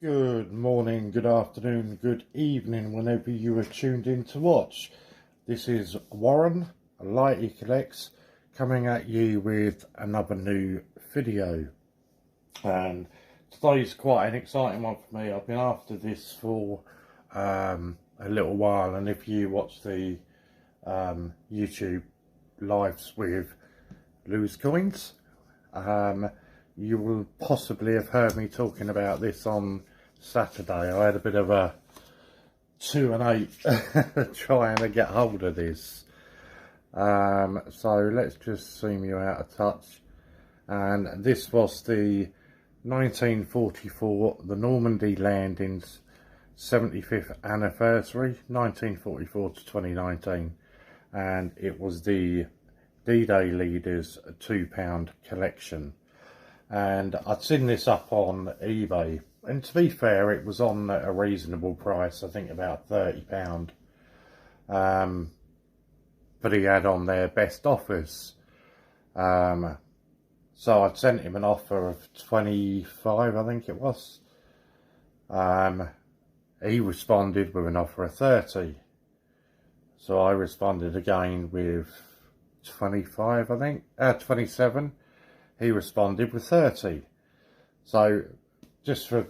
Good morning, good afternoon, good evening, whenever you are tuned in to watch. This is Warren, Lighty Collects, coming at you with another new video. And today's quite an exciting one for me. I've been after this for a little while, and if you watch the YouTube lives with Lose Coins, you will possibly have heard me talking about this on Saturday. I had a bit of a 2 and 8 trying to get hold of this. So let's just zoom you out of touch. And this was the 1944, the Normandy landings 75th anniversary, 1944 to 2019. And it was the D-Day Leaders £2 collection. And I'd seen this up on eBay, and to be fair, it was on at a reasonable price, I think about £30. But he had on there best offers. So I'd sent him an offer of 25, I think it was. He responded with an offer of 30. So I responded again with 25, I think, 27. He responded with 30. So just for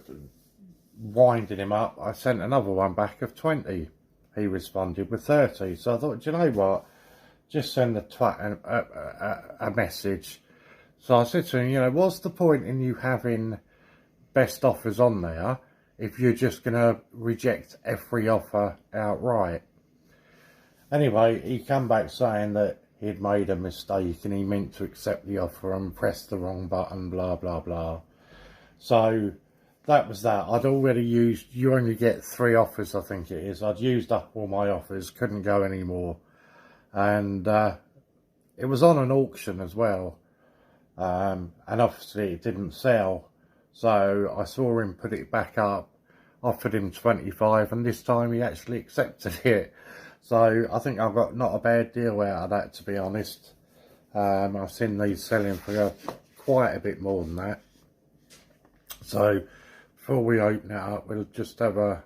winding him up, I sent another one back of 20. He responded with 30. So I thought, do you know what? Just send the twat a message. So I said to him, you know, what's the point in you having best offers on there if you're just going to reject every offer outright? Anyway, he came back saying that he'd made a mistake and he meant to accept the offer and pressed the wrong button, blah, blah, blah. So that was that. I'd already used, you only get 3 offers, I think it is. I'd used up all my offers, couldn't go anymore. And it was on an auction as well. And obviously it didn't sell. So I saw him put it back up, offered him 25, and this time he actually accepted it. So I think I've got not a bad deal out of that, to be honest. I've seen these selling for quite a bit more than that. So before we open it up, we'll just have a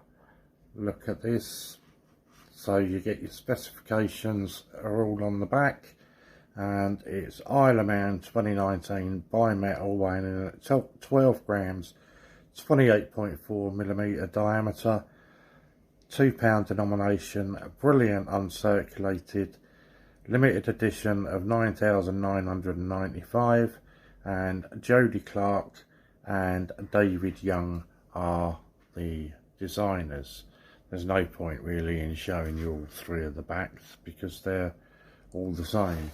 look at this. So you get your specifications are all on the back. And it's Isle of Man 2019 bimetal, weighing in at 12 grams, 28.4mm diameter. £2 denomination, brilliant uncirculated, limited edition of 9,995, and Jodie Clark and David Young are the designers. There's no point really in showing you all 3 of the backs because they're all the same.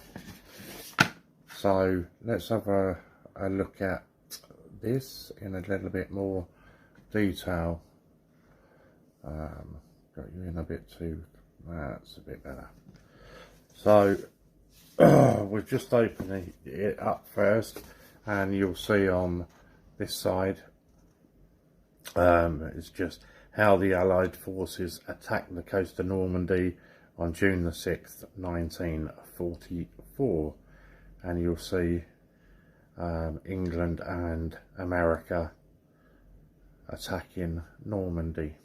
So let's have a look at this in a little bit more detail. Got you in a bit too, that's a bit better. So we'll just open it up first, and you'll see on this side it's just how the Allied forces attacked the coast of Normandy on June the 6th 1944, and you'll see England and America attacking Normandy.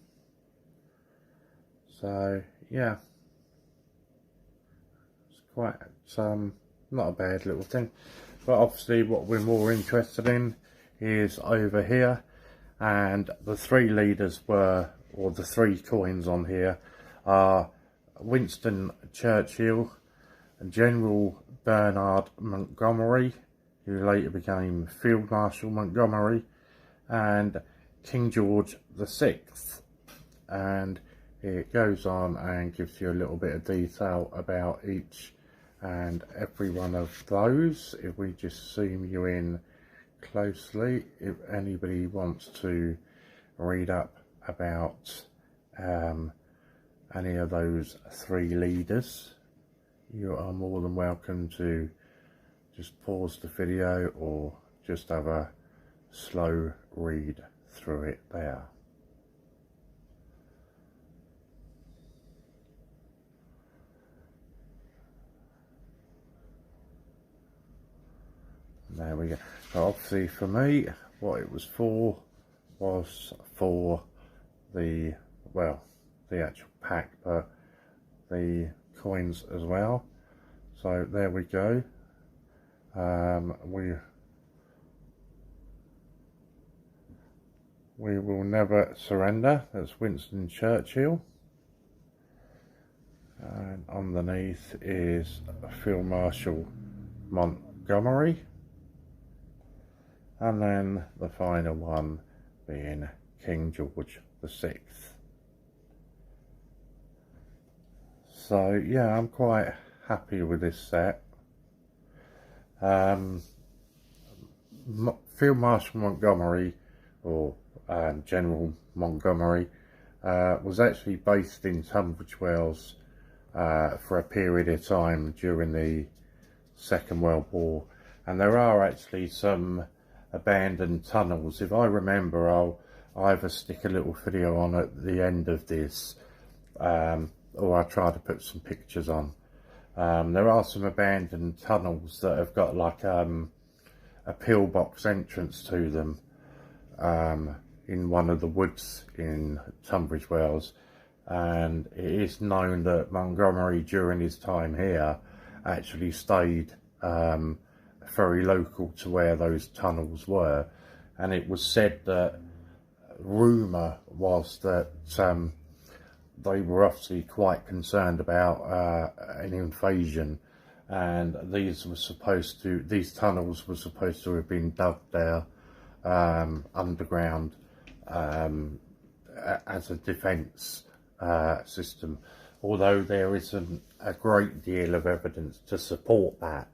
So yeah, it's quite not a bad little thing, but obviously what we're more interested in is over here, and the 3 leaders were, or the 3 coins on here are Winston Churchill, General Bernard Montgomery, who later became Field Marshal Montgomery, and King George the 6th. And it goes on and gives you a little bit of detail about each and every one of those. If we just zoom you in closely, if anybody wants to read up about any of those 3 leaders, you are more than welcome to just pause the video or just have a slow read through it there. There we go. So obviously for me, what it was for for the, well, the actual pack, but the coins as well. So there we go. We will never surrender. That's Winston Churchill. And underneath is Field Marshal Montgomery. And then the final one being King George VI. So yeah, I'm quite happy with this set. Field Marshal Montgomery, or General Montgomery, was actually based in Tunbridge Wells for a period of time during the Second World War, and there are actually some abandoned tunnels. If I remember, I'll either stick a little video on at the end of this, or I'll try to put some pictures on. There are some abandoned tunnels that have got like a pillbox entrance to them in one of the woods in Tunbridge Wells, and it is known that Montgomery during his time here actually stayed very local to where those tunnels were, and it was said that rumour was that they were obviously quite concerned about an invasion, and these tunnels were supposed to have been dug there underground as a defence system, although there isn't a great deal of evidence to support that.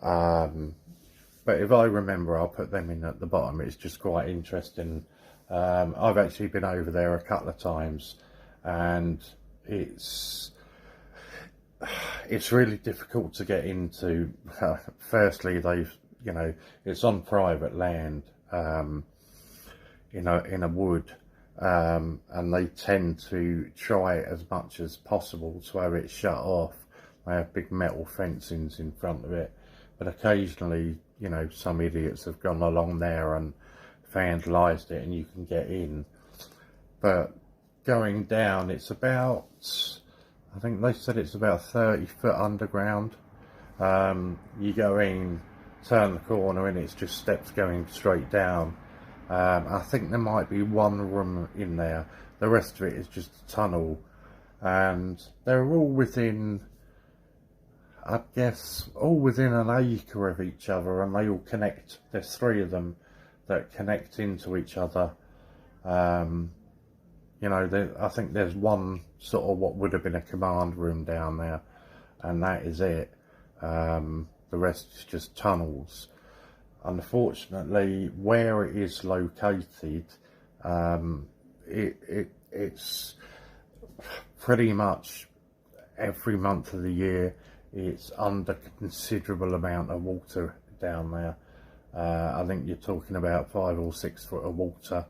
But if I remember, I'll put them in at the bottom. It's just quite interesting. I've actually been over there a couple of times, and it's really difficult to get into. Firstly, it's on private land, in a wood, and they tend to try as much as possible to have it shut off. They have big metal fencings in front of it, but occasionally, some idiots have gone along there and vandalised it, and you can get in. But going down, it's about, I think they said it's about 30 foot underground. You go in, turn the corner, and it's just steps going straight down. I think there might be one room in there. The rest of it is just a tunnel, and they're all within, I guess, all within an acre of each other, and they all connect. There's 3 of them that connect into each other. I think there's one sort of what would have been a command room down there, and that is it. The rest is just tunnels. Unfortunately, where it is located, it's pretty much every month of the year it's under considerable amount of water down there. I think you're talking about 5 or 6 foot of water,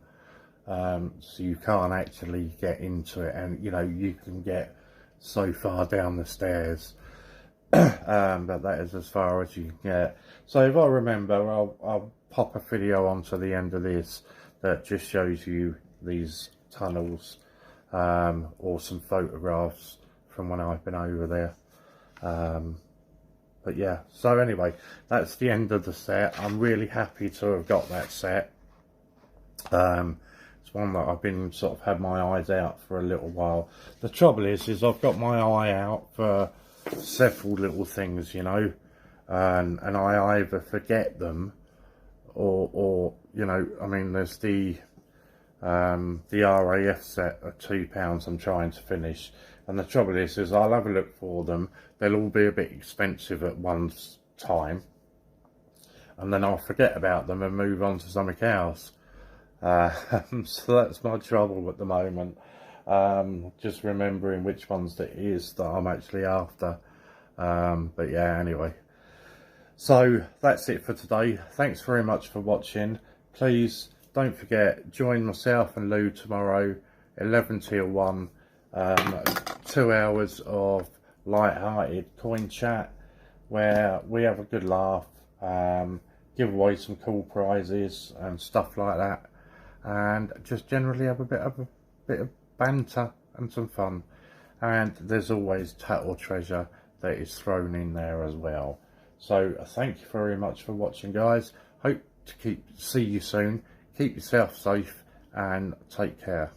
so you can't actually get into it, and you can get so far down the stairs, but that is as far as you can get. So if I remember, I'll pop a video onto the end of this that just shows you these tunnels, or some photographs from when I've been over there. But yeah, so anyway, that's the end of the set. I'm really happy to have got that set. It's one that I've been sort of had my eyes out for a little while. The trouble is I've got my eye out for several little things, and I either forget them or I mean, there's the RAF set of £2 I'm trying to finish, and the trouble is I'll have a look for them. They'll all be a bit expensive at one time, and then I'll forget about them and move on to something else. So that's my trouble at the moment, just remembering which ones that is that I'm actually after. But yeah, anyway, so that's it for today. Thanks very much for watching. Please don't forget, join myself and Lou tomorrow 11 till 1, 2 hours of light-hearted coin chat where we have a good laugh, give away some cool prizes and stuff like that. and just generally have a bit of banter and some fun. And there's always tat or treasure that is thrown in there as well. So thank you very much for watching, guys. Hope to see you soon. Keep yourself safe and take care.